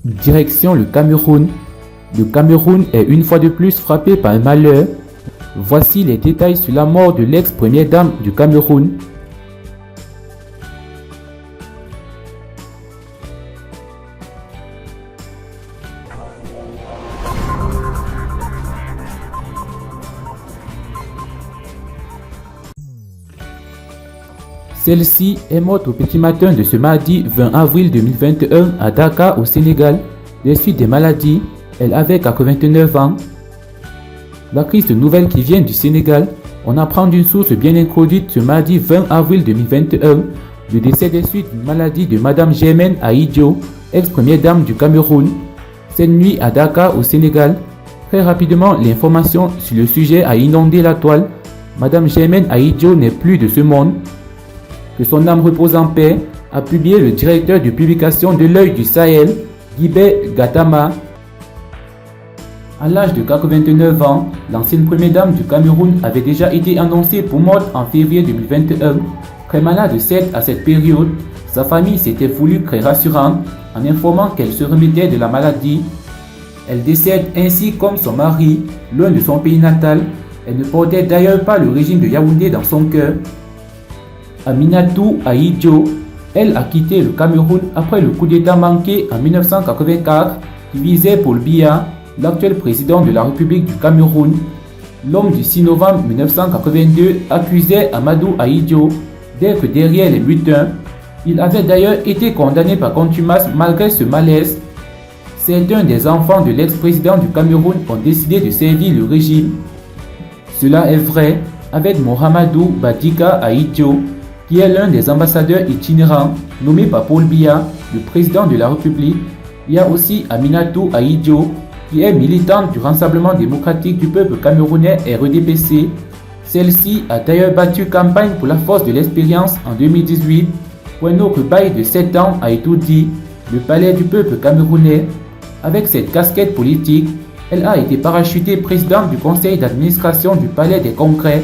Direction le Cameroun. Le Cameroun est une fois de plus frappé par un malheur. Voici les détails sur la mort de l'ex-première dame du Cameroun. Celle-ci est morte au petit matin de ce mardi 20 avril 2021 à Dakar au Sénégal. Des suites des maladies, elle avait 89 ans. La triste nouvelle qui vient du Sénégal, on apprend d'une source bien introduite ce mardi 20 avril 2021 le décès des suites d'une maladie de Madame Germaine Ahidjo, ex-première dame du Cameroun, cette nuit à Dakar au Sénégal. Très rapidement, l'information sur le sujet a inondé la toile. Madame Germaine Ahidjo n'est plus de ce monde. Que son âme repose en paix, a publié le directeur de publication de l'Œil du Sahel, Guibert Gattama. À l'âge de 89 ans, l'ancienne première dame du Cameroun avait déjà été annoncée pour morte en février 2021. Très malade à cette période, sa famille s'était voulu très rassurante en informant qu'elle se remettait de la maladie. Elle décède ainsi comme son mari, loin de son pays natal. Elle ne portait d'ailleurs pas le régime de Yaoundé dans son cœur. Aminatou Ahidjo, elle a quitté le Cameroun après le coup d'État manqué en 1984 qui visait Paul Biya, l'actuel président de la République du Cameroun. L'homme du 6 novembre 1982 accusait Amadou Ahidjo d'être derrière les mutins. Il avait d'ailleurs été condamné par contumace malgré ce malaise. Certains des enfants de l'ex-président du Cameroun ont décidé de servir le régime. Cela est vrai avec Mohamedou Badika Ahidjo, qui est l'un des ambassadeurs itinérants nommé par Paul Biya, le président de la République. Il y a aussi Aminatou Ahidjo, qui est militante du Rassemblement démocratique du peuple camerounais RDPC. Celle-ci a d'ailleurs battu campagne pour la force de l'expérience en 2018. Pour un autre bail de 7 ans à Etoudi, le palais du peuple camerounais. Avec cette casquette politique, elle a été parachutée présidente du conseil d'administration du palais des congrès.